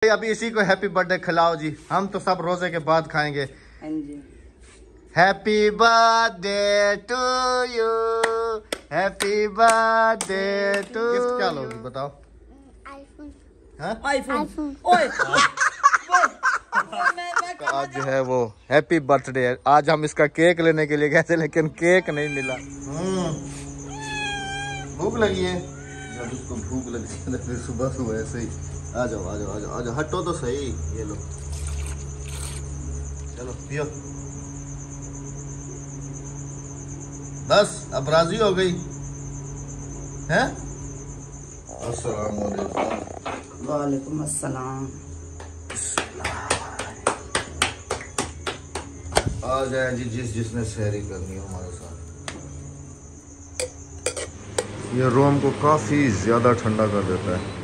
अभी इसी को हैप्पी बर्थडे खिलाओ जी, हम तो सब रोजे के बाद खाएंगे। हाँ जी। Happy birthday to you, happy birthday to. Gift क्या लोगी बताओ? आईफोन। हाँ? आईफोन। ओए। आज जो है वो हैप्पी बर्थडे है। आज हम इसका केक लेने के लिए गए थे लेकिन केक नहीं मिला। भूख लगी है, जब इसको भूख लगी है तो फिर सुबह सुबह ऐसे ही आ जाओ आ जाओ आ जाओ आ जाओ, हटो तो सही। ये लो, चलो पियो। बस अब राजी हो गई हैं? अस्सलाम वालेकुम। वालेकुम अस्सलाम। आ जाए जी जिसने सहरी करनी हो हमारे साथ। ये रोम को काफी ज्यादा ठंडा कर देता है।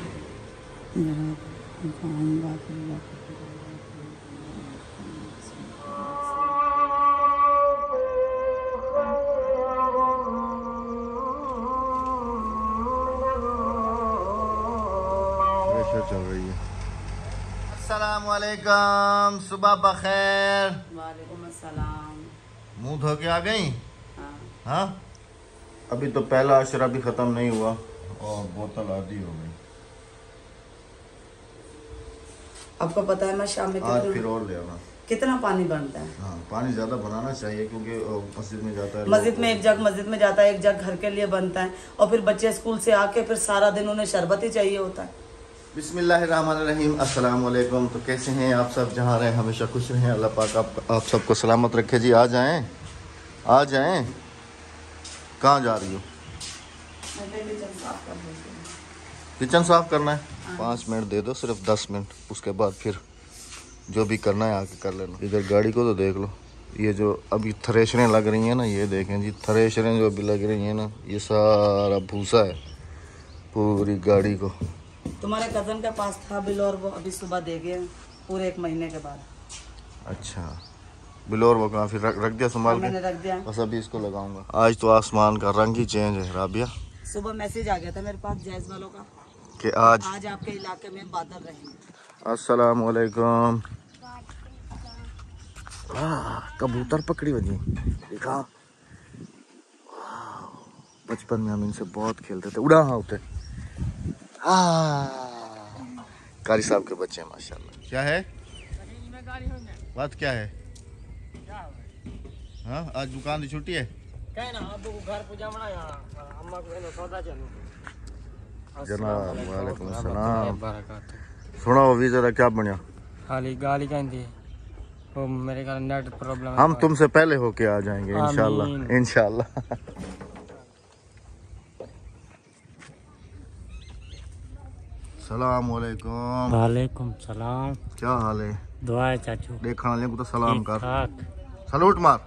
चल रही है। अस्सलाम वालेकुम, सुबह बखैर। वालेकुम अस्सलाम। मुंह धो के आ गई? हाँ। हाँ, अभी तो पहला अशरा भी खत्म नहीं हुआ और बोतल आधी हो गई। आपको पता है मैं शाम में आज फिर और ले आना। कितना पानी बनता है? हाँ, पानी ज्यादा बनाना चाहिए क्योंकि मस्जिद में जाता है। मस्जिद में एक जग मस्जिद में जाता है, एक जग घर के लिए बनता है, और फिर बच्चे स्कूल से आके फिर सारा दिन उन्हें शरबत ही चाहिए होता है। बिस्मिल्लाहिर्रहमानिर्रहीम। अस्सलाम वालेकुम। तो कैसे हैं आप सब? जहाँ रहे हमेशा खुश रहें। अल्लाह पाक आप सबको सलामत रखे जी। आ जाएं आ जाएं। कहाँ जा रही हो? किचन साफ करना है? 5 मिनट दे दो, सिर्फ 10 मिनट, उसके बाद फिर जो भी करना है आके कर लेना। इधर गाड़ी को तो देख लो, ये जो अभी थ्रेशरें लग रही हैं ना, ये देखें जी, थ्रेशरें जो अभी लग रही हैं ना, ये सारा भूसा है पूरी गाड़ी को। तुम्हारे कजन के पास था बिल और वो अभी सुबह दे गए पूरे 1 महीने के बाद। अच्छा, बिलोर वो कहाँ? फिर रख दिया संभाल के? मैंने रख दिया। बस अभी इसको लगाऊंगा। आज तो आसमान का रंग ही चेंज है राबिया। सुबह मैसेज आ गया था मेरे पास जैज वालों का कि आज आपके इलाके में बादल रहेंगे। अस्सलाम वालेकुम। कबूतर पकड़ी वजी देखा। बचपन में हम इनसे बहुत खेलते थे, उड़ा होते। कारी साहब के बच्चे हैं माशाल्लाह। क्या है बात? क्या है? हाँ, आज दुकान की छुट्टी है। जनाब वालेकुम सलाम। सुना वो वीज़ा क्या बनया? खाली गाली कहती है वो, मेरे ख्याल नेट प्रॉब्लम है। हम तुमसे पहले होके आ जाएंगे इंशाल्लाह इंशाल्लाह। सलाम वालेकुम। वालेकुम सलाम। क्या हाल है? दुआ है चाचू। देखने वाले को तो सलाम कर, ठीक सलूट मार,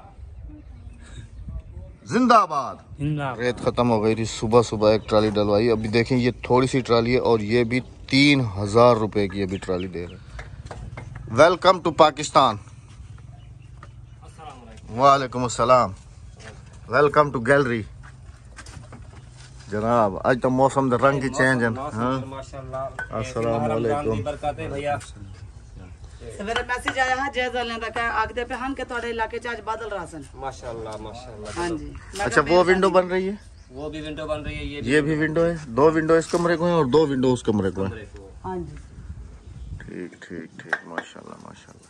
जिंदाबाद। ठाक। रेत खत्म हो गई थी, सुबह सुबह एक ट्राली डलवाई। अभी देखें ये थोड़ी सी ट्राली है और ये भी 3000 रुपए की अभी ट्राली दे रहे। Welcome to Pakistan. वालेकुम अस्सलाम। Welcome to gallery. जनाब आज तो मौसम द रंग ही चेंज है। अस्सलाम वालेकुम। सवेरे मैसेज आया है जैज वाले का, कहा आगदे पे हम के तोड़े इलाके च आज बादल रासन। माशाल्लाह माशाल्लाह। हाँ जी। अच्छा, वो विंडो बन रही है? वो भी विंडो बन रही है, ये भी विंडो है। 2 विंडो इस कमरे को है और 2 विंडो उस कमरे को है। हाँ जी। ठीक ठीक ठीक, माशाल्लाह माशाल्लाह।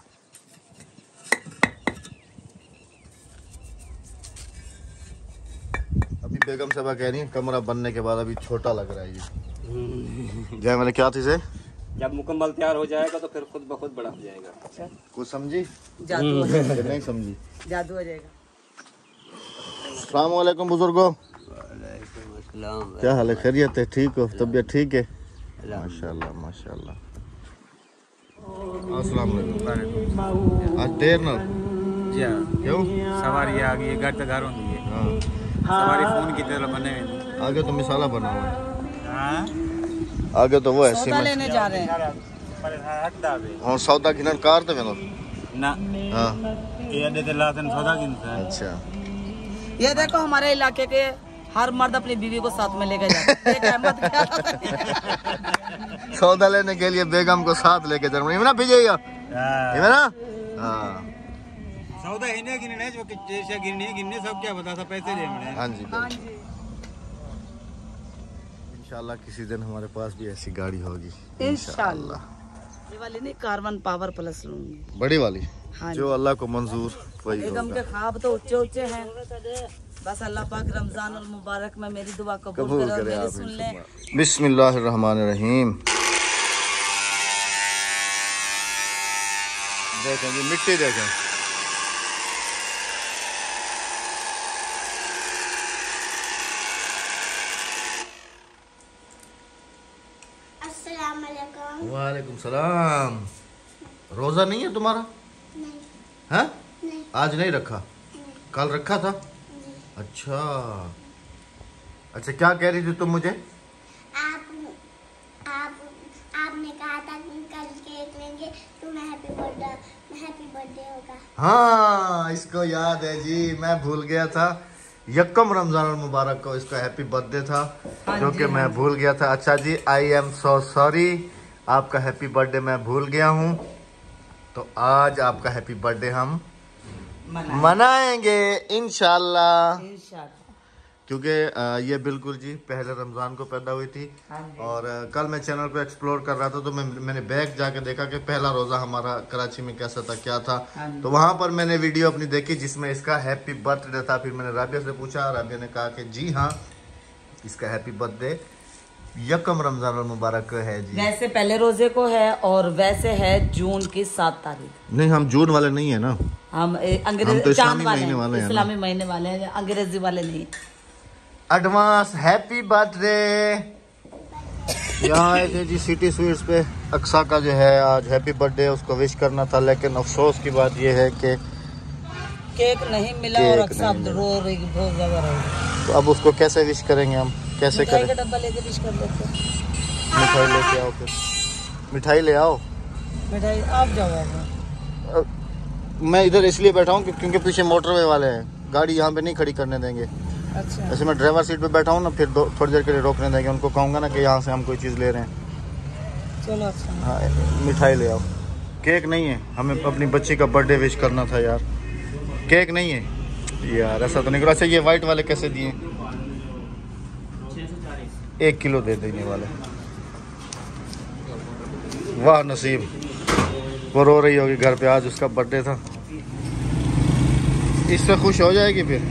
अभी बेगम साहबा कह रही है कमरा बनने के बाद अभी छोटा लग रहा है ये। जय मैंने क्या थी से? जब मुकम्मल तैयार हो जाएगा तो फिर खुद ब खुद बड़ा हो जाएगा। अच्छा, कुछ समझी? जादू हो जाएगा। कि नहीं समझी? जादू हो जाएगा। अस्सलाम वालेकुम बुजुर्गो। क्या हाल है? खैरियत है? ठीक हो? तबीयत ठीक है? माशाल्लाह माशाल्लाह। अस्सलाम वालेकुम। आज देर ना जी हाँ, क्यों? सवारी आ गई है, घर तक घर होती है। हाँ, सवारी फोन की तरह बने हुए। आगे तो मिसाला बना हुआ है। हाँ, आगे तो वो है सौदा सीमेंट। लेने जा रहे हैं। हाँ, सौदा किन कार थे वेनो। ना हाँ ये अड्डे ते लातन सौदा किनता है। अच्छा। ये देखो हमारे इलाके के हर मर्द अपनी बीवी को साथ में लेकर जाता है। एक अहमद क्या सौदा लेने के लिए बेगम को साथ लेके जर्मनी में ना भेजिएगा ना। हाँ सौदा हिने गिनने जो जैसे गिनने सब क्या बता था पैसे दे। हाँ जी इंशाल्लाह किसी दिन हमारे पास भी ऐसी गाड़ी होगी इंशाल्लाह। ये वाली नहीं, कार्बन पावर प्लस लूंगी, बड़ी वाली। हाँ जो अल्लाह को मंजूर वही बेगम होगा। के ख्वाब तो ऊंचे ऊंचे हैं। बस अल्लाह पाक रमजान और मुबारक में मेरी दुआ कबूल कबूल करे और करे मेरी आप सुन ले। बिस्मिल्लाहिर्रहमानिर्रहीम। देखें जी मिट्टी देखें। अस्सलाम वालेकुम। वालेकुम सलाम। रोजा नहीं है तुम्हारा? नहीं है? नहीं आज नहीं रखा? नहीं कल रखा था? नहीं। अच्छा अच्छा क्या कह रही थी तुम मुझे? आप आपने कहा था कि कल केक लेंगे तो मैं हैप्पी बर्थडे होगा। हाँ इसको याद है जी, मैं भूल गया था। यकम रमजान मुबारक को इसका हैप्पी बर्थडे था जो कि मैं भूल गया था। अच्छा जी आई एम सो सॉरी, आपका हैप्पी बर्थडे मैं भूल गया हूँ। तो आज आपका हैप्पी बर्थडे हम मनाएंगे इंशाल्लाह। क्योंकि ये बिल्कुल जी पहले रमज़ान को पैदा हुई थी। और कल मैं चैनल पे एक्सप्लोर कर रहा था तो मैंने बैक जाके देखा कि पहला रोज़ा हमारा कराची में कैसा था क्या था। तो वहाँ पर मैंने वीडियो अपनी देखी जिसमें इसका हैप्पी बर्थडे था। फिर मैंने राबिया से पूछा, राबिया ने कहा कि जी हाँ इसका हैप्पी बर्थडे यकम रमज़ान मुबारक है जी। वैसे पहले रोजे को है और वैसे है जून की 7 तारीख। नहीं हम जून वाले नहीं है ना, हम हम अंग्रेजी तो चांद इस्लामी वाले महीने वाले हैं, हैं इस्लामी महीने वाले हैं, अंग्रेजी वाले नहीं। Advance happy birthday. यहाँ आए थे जी सिटी स्वीट्स पे। अक्सा का जो है आज हैप्पी बर्थडे, उसको विश करना था, लेकिन अफसोस की बात यह है कि केक नहीं मिला केक और अक्सा नहीं रो रही बहुत ज्यादा रो रही। तो अब उसको कैसे विश करेंगे हम, कैसे मिठाई करें? का डब्बा लेके विश कर देते हैं। मिठाई लेके आओ, फिर मिठाई ले आओ। मिठाई आप जाओ आप। मैं इधर इसलिए बैठा हूँ क्योंकि पीछे मोटरवे वाले हैं, गाड़ी यहाँ पे नहीं खड़ी करने देंगे। अच्छा ऐसे मैं ड्राइवर सीट पे बैठा हूँ ना, फिर थोड़ी देर के लिए रोकने देंगे। उनको कहूँगा ना कि यहाँ से हम कोई चीज़ ले रहे हैं। चलो अच्छा। हाँ मिठाई ले आओ। केक नहीं है, हमें अपनी बच्ची का बर्थडे विश करना था यार। केक नहीं है यार, ऐसा तो नहीं करो। अच्छा ये वाइट वाले कैसे दिए? 1 किलो दे देने वाले। वाह नसीब, वो रो रही होगी घर पे, आज उसका बर्थडे था। इससे खुश हो जाएगी फिर?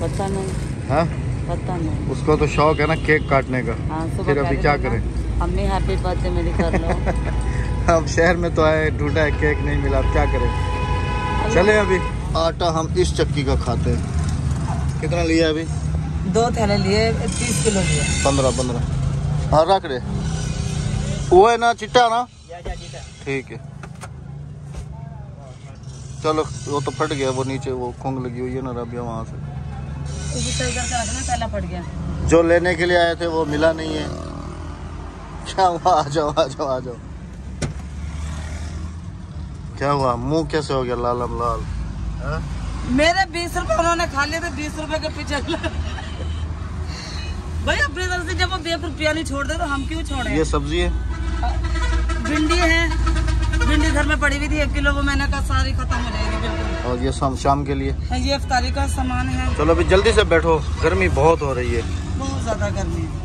पता नहीं। हाँ पता नहीं। उसको तो शौक है ना केक काटने का। हाँ, सुबह फिर अभी कह क्या रही थी करें? ना, अम्मी हैप्पी बर्थडे मेरी कर लो। अब शहर में तो आए, ढूंढा है केक नहीं मिला, अब क्या करें? चले अभी आटा हम इस चक्की का खाते हैं। कितना लिया अभी? 2 थैले लिए, 30 किलो लिए। 15 हाँ रख रहे। वो है ना चिट्टा ना? ठीक है चलो। वो तो फट गया, वो नीचे वो खोंग लगी हुई है ना रबिया, वहाँ से। पहला फट गया। जो लेने के लिए आए थे वो मिला नहीं है। क्या हुआ? आ जाओ आ जाओ आ जाओ। क्या हुआ? मुंह कैसे हो गया लालम लाल? हा? मेरे 20 रुपए उन्होंने खा लिए थे, 20 रुपए के पीछे। भाई अपनी तरफ से जब वो 1 रुपया नहीं छोड़ दे तो हम क्यों छोड़े? ये सब्जी है, भिंडी है, भिंडी घर में पड़ी हुई थी 1 किलो, वो मैंने कहा सारी खत्म हो जाएगी बिल्कुल। और ये शाम के लिए। ये इफ्तारी का सामान है। चलो अभी जल्दी से बैठो, गर्मी बहुत हो रही है। बहुत ज्यादा गर्मी है।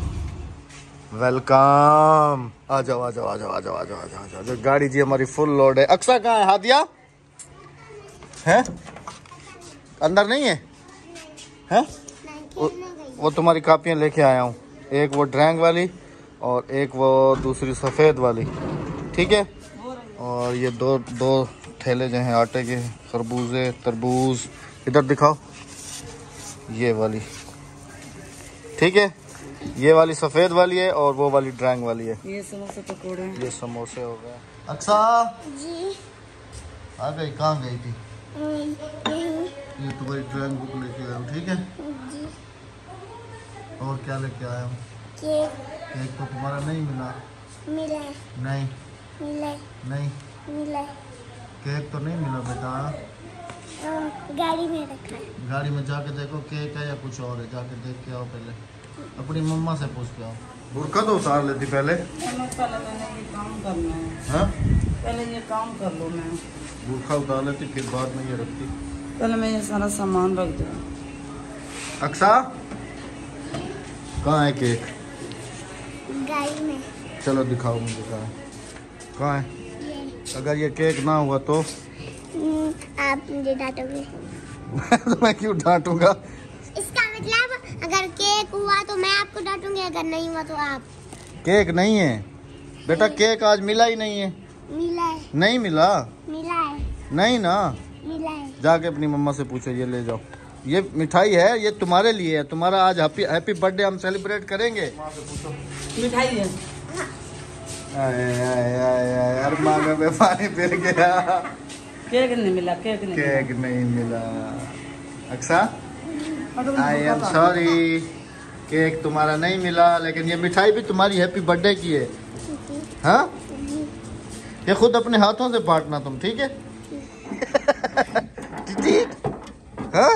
वेलकम। आ जाओ आ जाओ आ जाओ आ जाओ आ जाओ आ जाओ आ जाओ। गाड़ी जी हमारी फुल लोड है। अक्सा कहाँ है? हादिया है अंदर नहीं है? हैं? वो तुम्हारी कापियाँ लेके आया हूँ, एक वो ड्रैंग वाली और एक वो दूसरी सफ़ेद वाली, ठीक है? और ये दो थैले जो हैं आटे के, खरबूजे तरबूज, इधर दिखाओ, ये वाली, ठीक है? ये वाली सफ़ेद वाली है और वो वाली ड्रैंग वाली है। ये समोसे पकौड़े, ये समोसे हो गए। अक्सा जी आ गई? कहाँ गई थी? ये तुम्हारी ड्राइंग बुक लेके आया हूँ, ठीक है? जी और क्या लेके आया हूँ? केक एक तो तुम्हारा नहीं मिला। मिला नहीं मिला नहीं मिला केक तो नहीं मिला बेटा। गाड़ी में रखा है। गाड़ी में जाके देखो केक है या कुछ और है, जाके देख के आओ पहले, अपनी मम्मा से पूछ के आओ। बुर्का तो उतार लेती पहले। पहले मैंने ये काम करना है। हाँ पहले ये काम कर लो मैं। बुर्का उतार लेती फिर बाद में ये रखती। पहले मैं ये सारा सामान रख दूँ। अक्सा कहाँ है केक? गाड़ी में चलो दिखाओ मुझे कहाँ है। कहाँ है? ये अगर ये केक ना हुआ तो आप मुझे डांटोगे। तो मैं क्यों डांटूंगा? इसका मतलब अगर केक हुआ तो मैं आपको डांटूंगी, अगर नहीं हुआ तो आप। केक नहीं है बेटा, केक आज मिला ही नहीं है। मिला है। नहीं मिला? मिला है। नहीं ना, मिला है। जाके अपनी मम्मा से पूछो, ये ले जाओ। ये मिठाई है, ये तुम्हारे लिए है, तुम्हारा आज हैप्पी बर्थडे हम सेलिब्रेट करेंगे। मिठाई है। यार मांगे में पानी फिर गया। केक नहीं मिला, केक नहीं केक नहीं मिला। Aqsa I am sorry, cake तुम्हारा नहीं मिला, लेकिन ये मिठाई भी तुम्हारी हैप्पी बर्थडे की है। हाँ ये खुद अपने हाथों से बांटना तुम, ठीक है? ठीक। हाँ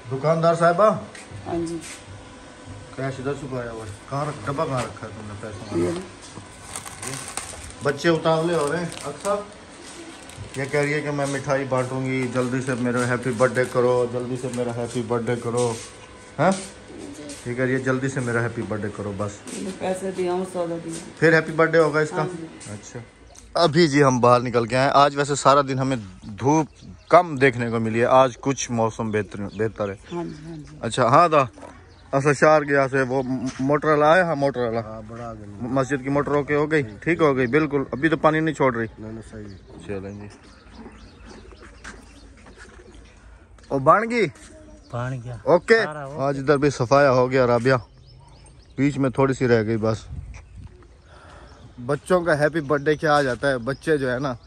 दुकानदार साहिबा, हाँ जी। कैश इधर छुपाया हुआ है। कहाँ डब्बा कहाँ रखा है तुमने पैसों का? बच्चे उतावले हो रहे हैं। अक्सर ये कह रही है कि मैं मिठाई बांटूंगी, जल्दी से मेरा हैप्पी बर्थडे करो, जल्दी से मेरा हैप्पी बर्थडे करो। हाँ ये कह रही है जल्दी से मेरा हैप्पी बर्थडे करो बस। पैसे दिया हूँ, सौदा दिया। फिर हैप्पी बर्थडे होगा इसका। अच्छा अभी जी हम बाहर निकल के आए। आज वैसे सारा दिन हमें धूप कम देखने को मिली है, आज कुछ मौसम बेहतर है। हाँ जी, हाँ जी। अच्छा हाँ था अच्छा शहर गया से वो मोटर वाला है। हाँ मोटर वाला बड़ा मस्जिद की मोटर ओके हो गई, ठीक हो गई बिल्कुल। अभी तो पानी नहीं छोड़ रही। नहीं सही। चलें जी। ओ बन गई ओके। आज इधर भी सफाया हो गया राबिया, बीच में थोड़ी सी रह गई बस। बच्चों का हैप्पी बर्थडे क्या आ जाता है, बच्चे जो है ना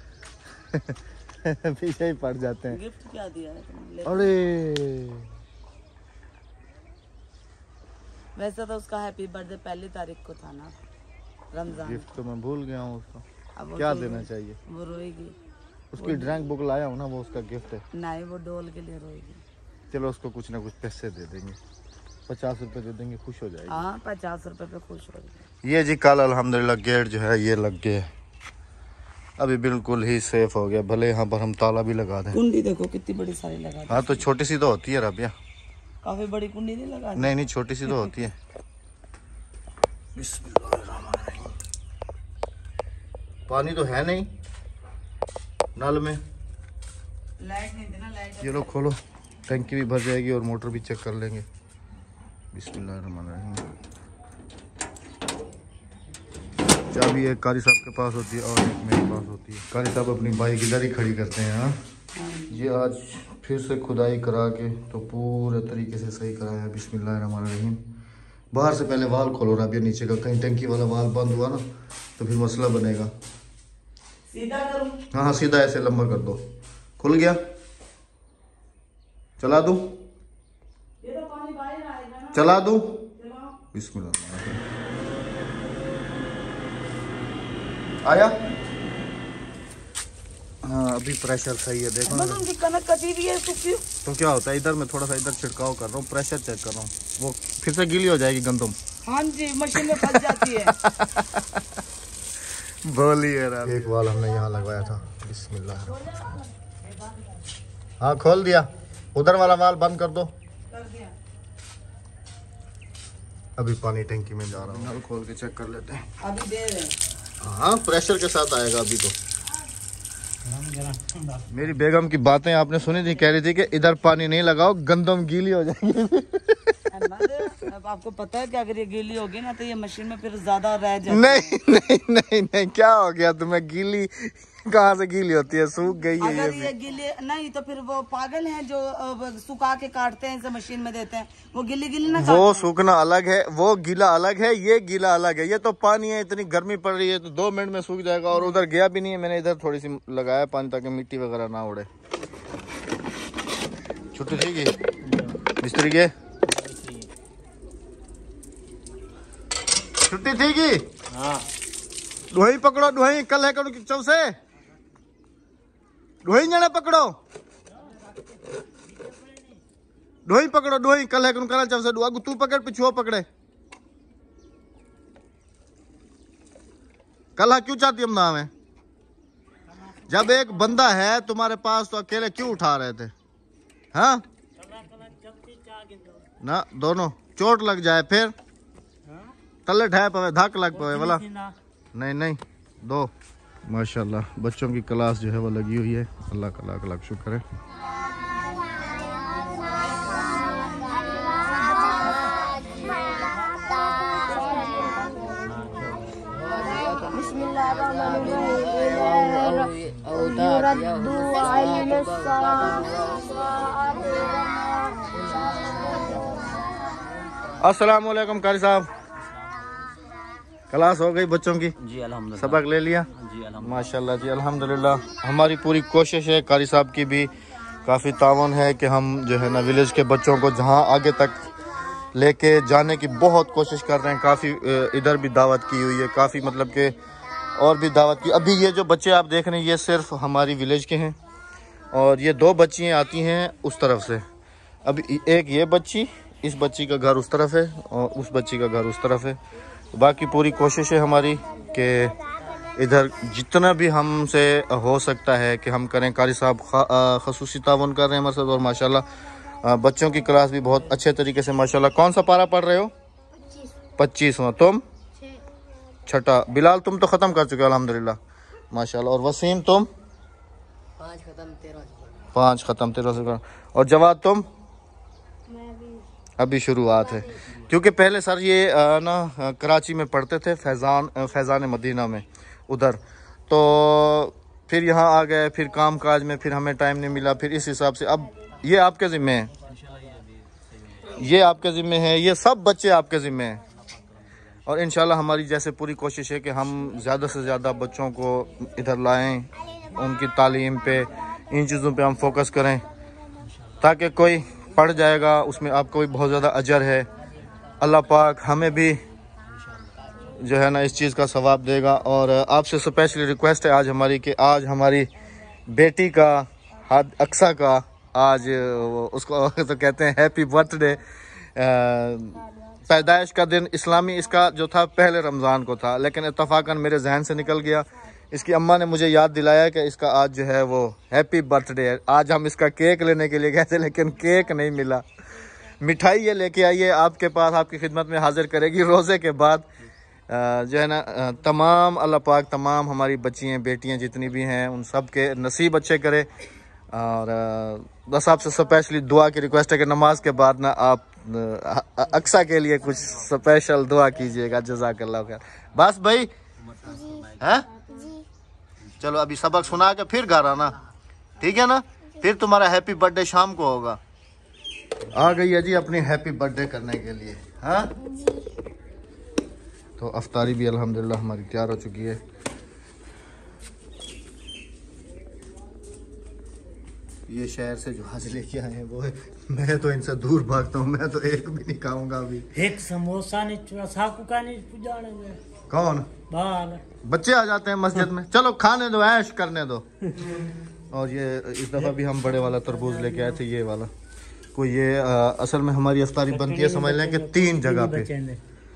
पीछे ही पड़ जाते हैं। गिफ्ट क्या दिया है तुमने? अरे वैसे तो उसका हैप्पी बर्थडे 1 तारीख को था ना, रमजान। गिफ्ट तो मैं भूल गया हूँ उसका, अब वो क्या तो देना चाहिए। वो रोएगी। उसकी ड्राइंग बुक लाया हूँ ना, वो उसका गिफ्ट है। नहीं, वो डोल के लिए रोएगी। चलो उसको कुछ ना कुछ पैसे दे देंगे, 50 रुपए दे देंगे, खुश हो जाएगी। हाँ 50 रुपए पे खुश हो जाएगी। ये जी कल अल्हम्दुलिल्लाह गेट जो है ये लग गया, अभी बिल्कुल ही सेफ हो गया। भले यहाँ पर हम ताला भी लगा दें। कुंडी देखो कितनी बड़ी सारी लगा दी। हाँ तो छोटी सी तो होती है राबिया। काफी बड़ी कुंडी नहीं लगा दी? नहीं छोटी सी तो होती है। बिस्मिल्लाहिर्रहमानिर्रहीम। पानी तो है नहीं नल में, लाइट नहीं थी ना, लाइट। ये लो खोलो, टंकी भी भर जाएगी और मोटर भी चेक कर लेंगे। बिस्मिल्लाहिर्रहमानिर्रहीम। चाबी एक कारी साहब के पास होती है और एक मेरे पास होती है। कारी साहब अपनी बाइक इधर ही खड़ी करते हैं। हाँ ये आज फिर से खुदाई करा के तो पूरे तरीके से सही कराया है। बिस्मिल्लाहिर्रहमानिर्रहीम। बाहर से पहले वाल खोलो राबिया नीचे का, कहीं टंकी वाला वाल बंद हुआ ना तो फिर मसला बनेगा। सीधा करूं? हाँ सीधा ऐसे लंबा कर दो। खुल गया, चला दूं? ये तो पानी बाहर आएगा ना। चला दूं? बिस्मिल्लाह। आया? हाँ अभी प्रेशर सही है, देखो ना। उनकी कनक कटी हुई है, सूखी। तो क्या होता है, इधर मैं थोड़ा सा इधर छिड़काव कर रहा हूँ, प्रेशर चेक कर रहा हूँ, वो फिर से गीली हो जाएगी गंदम। हाँ जी, मशीन में फंस जाती है। बोलिए। एक वाल हमने यहाँ लगवाया था। बिस्मिल्लाह। हाँ खोल दिया, उधर वाला वाल बंद कर दो। कर दिया। अभी पानी टंकी में जा रहा हूँ, नल खोल के चेक कर लेते हैं। अभी दे रहे हैं। हाँ प्रेशर के साथ आएगा अभी तो। मेरी बेगम की बातें आपने सुनी थी, कह रही थी कि इधर पानी नहीं लगाओ, गंदम गीली हो जाएगी। अब आपको पता है कि अगर ये गीली होगी ना तो ये मशीन में फिर ज्यादा रह जाएगी। नहीं क्या हो गया तुम्हें, गीली कहाँ से गीली होती है, सूख गई है अगर ये ये गीली नहीं तो फिर वो पागल हैं जो सुखा के काटते हैं, इसे मशीन में देते हैं, वो गिली गिली ना वो सूखना अलग है, वो गीला अलग है, ये गीला अलग है। ये तो पानी है, इतनी गर्मी पड़ रही है तो 2 मिनट में सूख जाएगा। और उधर गया भी नहीं है, मैंने इधर थोड़ी सी लगाया पानी ताकि मिट्टी वगैरह ना उड़े। छुट्टी थी की मिस्त्री के, छुट्टी थी की। हाँ दुहाई पकड़ो, दुहाई कल है कल चल से। डोही जने पकड़ो, डोही पकड़ो, डोही कल है कल चल से डुआ तू पकड़ पिछुओ पकड़े कल क्यों चाहती हम नाम है। जब एक बंदा है तुम्हारे पास तो अकेले क्यों उठा रहे थे? हाँ ना दोनों चोट लग जाए फिर तले ठह पवे धक लग पवे वाला नहीं नहीं दो। माशाल्लाह बच्चों की क्लास जो है वो लगी हुई है। अल्लाह का लाख लाख शुक्र है। अस्सलाम वालेकुम कारी साहब, क्लास हो गई बच्चों की? जी अल्हम्दुलिल्लाह। सबक ले लिया? जी अल्हम्दुलिल्लाह। माशाल्लाह जी अल्हम्दुलिल्लाह। हमारी पूरी कोशिश है, कारी साहब की भी काफ़ी तावन है कि हम जो है ना विलेज के बच्चों को जहां आगे तक लेके जाने की बहुत कोशिश कर रहे हैं। काफ़ी इधर भी दावत की हुई है, काफ़ी मतलब के और भी दावत की। अभी ये जो बच्चे आप देख रहे हैं ये सिर्फ हमारी विलेज के हैं और ये दो बच्चियाँ आती हैं उस तरफ से। अभी एक ये बच्ची, इस बच्ची का घर उस तरफ है और उस बच्ची का घर उस तरफ है। बाकी पूरी कोशिश है हमारी कि इधर जितना भी हमसे हो सकता है कि हम करें। कारी साहब खसूसी तावन कर रहे हैं हमारे साथ और माशाल्लाह बच्चों की क्लास भी बहुत अच्छे तरीके से माशाल्लाह। कौन सा पारा पढ़ रहे हो? 25वां। तुम? 6ठा। बिलाल तुम तो ख़त्म कर चुके हो अल्हम्दुलिल्लाह माशाल्लाह। और वसीम तुम? 5 ख़त्म 13 से। और जवाद तुम? अभी शुरुआत है क्योंकि पहले सर ये ना कराची में पढ़ते थे, फैज़ान मदीना में उधर, तो फिर यहाँ आ गए, फिर काम काज में फिर हमें टाइम नहीं मिला, फिर इस हिसाब से अब ये आपके ज़िम्मे है, ये आपके ज़िम्मे है, ये सब बच्चे आपके ज़िम्मे हैं। और इंशाल्लाह हमारी जैसे पूरी कोशिश है कि हम ज़्यादा से ज़्यादा बच्चों को इधर लाएं, उनकी तालीम पे इन चीज़ों पे हम फोकस करें ताकि कोई पढ़ जाएगा उसमें आपको भी बहुत ज़्यादा अजर है। अल्लाह पाक हमें भी जो है ना इस चीज़ का सवाब देगा। और आपसे स्पेशली रिक्वेस्ट है आज हमारी कि आज हमारी बेटी का अक्सा का आज उसको तो कहते हैं हैप्पी बर्थडे, पैदाइश का दिन इस्लामी इसका जो था पहले रमज़ान को था, लेकिन इत्तफाकन मेरे जहन से निकल गया। इसकी अम्मा ने मुझे याद दिलाया कि इसका आज जो है वो हैप्पी बर्थडे है। आज हम इसका केक लेने के लिए गए थे लेकिन केक नहीं मिला। मिठाई ये लेके आइए आपके पास, आपकी खिदमत में हाजिर करेगी रोज़े के बाद जो है ना तमाम अल्लाह पाक तमाम हमारी बच्चियाँ बेटियाँ जितनी भी हैं उन सब के नसीब अच्छे करे। और बस आपसे स्पेशली दुआ की रिक्वेस्ट है कि नमाज के बाद ना आप अक्सा के लिए कुछ स्पेशल दुआ कीजिएगा। जज़ाकल्लाह खैर। बस भाई हैं, चलो अभी सबक सुना के फिर घर आना, ठीक है ना? फिर तुम्हारा हैप्पी बर्थडे शाम को होगा। आ गई है जी अपनी हैप्पी बर्थडे करने के लिए। हाँ तो अफ्तारी भी अल्हम्दुलिल्लाह हमारी तैयार हो चुकी है। ये शहर से जो आज लेके आए हैं वो है, मैं तो इनसे दूर भागता हूँ, मैं तो एक भी नहीं खाऊंगा अभी। एक समोसा नहीं साकू का नहीं पुजाने में। कौन? बाल बच्चे आ जाते हैं मस्जिद में, चलो खाने दो, ऐश करने दो। और ये इस दफ़ा भी हम बड़े वाला तरबूज लेके आए थे, ये वाला कोई ये असल में हमारी इफ्तारी बनती है समझ लें कि 3 जगह पे।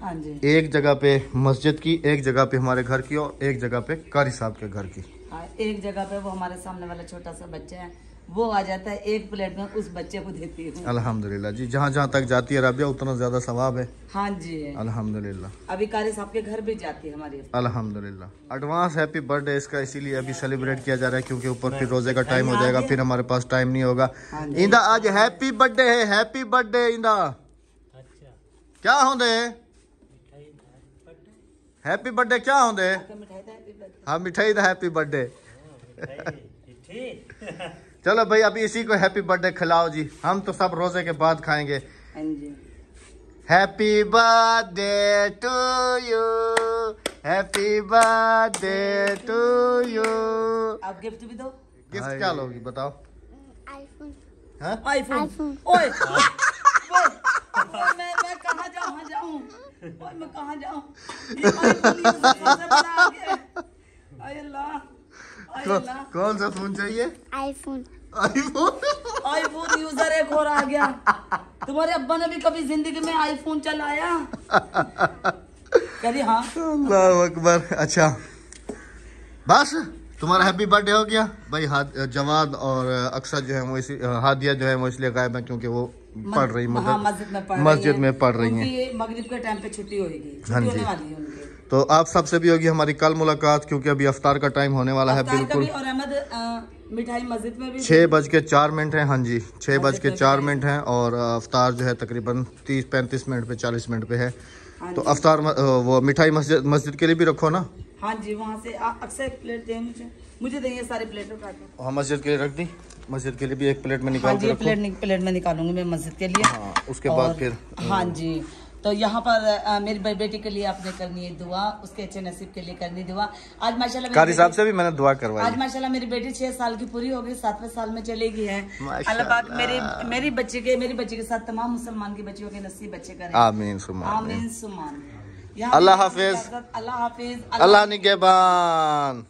हाँ जी। एक जगह पे मस्जिद की, एक जगह पे हमारे घर की और एक जगह पे कारी साहब के घर की। हाँ, एक जगह पे वो हमारे सामने वाला छोटा सा बच्चा है वो आ जाता है, एक प्लेट में उस बच्चे को देती हूँ। अल्हम्दुलिल्लाह जी, जहाँ जहाँ तक जाती है राबिया उतना ज्यादा सवाब है। हाँ जी अल्हम्दुलिल्लाह। अभी कारी साहब के घर भी जाती है हमारी। अल्हम्दुलिल्लाह। एडवांस हैप्पी बर्थडे इसका इसीलिए अभी सेलिब्रेट किया जा रहा है क्योंकि ऊपर फिर रोजे का टाइम हो जाएगा, फिर हमारे पास टाइम नहीं होगा। इंदा आज हैप्पी बर्थडे है, हैप्पी बर्थडे इंदा। क्या होंदे हैप्पी बर्थडे क्या होंदे? हाँ मिठाई दा हैप्पी बर्थडे। चलो भाई अभी इसी को हैप्पी बर्थडे खिलाओ जी, हम तो सब रोजे के बाद खाएंगे। Happy birthday to you, happy birthday to you. आप गिफ्ट भी दो। गिफ्ट क्या लोगी बताओ? आईफोन। हाँ? आईफोन। ओए मैं कहाँ जाऊँ? मैं कहाँ जाऊँ? ये आईफोन ये सबसे बड़ा आ गया। आय अल्लाह, कौन सा फोन चाहिए? आईफोन। आईफोन। आईफोन यूजर एक और आ गया। तुम्हारे अब्बा ने भी कभी जिंदगी में आईफोन चलाया? कभी हाँ। अल्लाह अकबर। अच्छा बस तुम्हारा हैप्पी बर्थडे हो गया भाई। जवाद और अक्सर जो है वो इसी हादिया जो है वो इसलिए गायब है क्योंकि वो पढ़ रही मस्जिद में पढ़ रही हैं। मगरिब के टाइम पे छुट्टी होगी, हाँ जी। होने वाली है उनकी। तो आप सबसे भी होगी हमारी कल मुलाकात क्योंकि अभी अफ्तार का टाइम होने वाला है बिल्कुल। और अहमद मिठाई मस्जिद में भी 6:04 है। हाँ जी 6:04 है और अफ्तार जो है तकरीबन 30-35 मिनट पे 40 मिनट पे है। तो अफ्तार वो मिठाई मस्जिद के लिए भी रखो ना। हाँ जी वहाँ से अक्सर एक प्लेट दें मुझे देंगे सारे प्लेट उठा के। हाँ मस्जिद के लिए रख दी। मस्जिद के लिए भी एक प्लेट में निकाल के रखो। प्लेट में निकालूंगी मैं मस्जिद के लिए। हाँ उसके बाद फिर हाँ जी। तो यहाँ पर मेरी बेटी के लिए आपने करनी है दुआ, उसके अच्छे नसीब के लिए करनी दुआ। आज माशाल्लाह कारी साहब से भी मैंने दुआ करवाई। आज माशाल्लाह मेरी बेटी 6 साल की पूरी हो गई, 7वें साल में चलेगी है। अल्लाह पाक मेरी बच्ची के साथ तमाम मुसलमान की बच्चियों के नसीब अच्छे करें। आमीन सुमान। आमीन सुमान। अल्लाह हाफिज। अल्लाह हाफिज। अल्लाह निगहबान।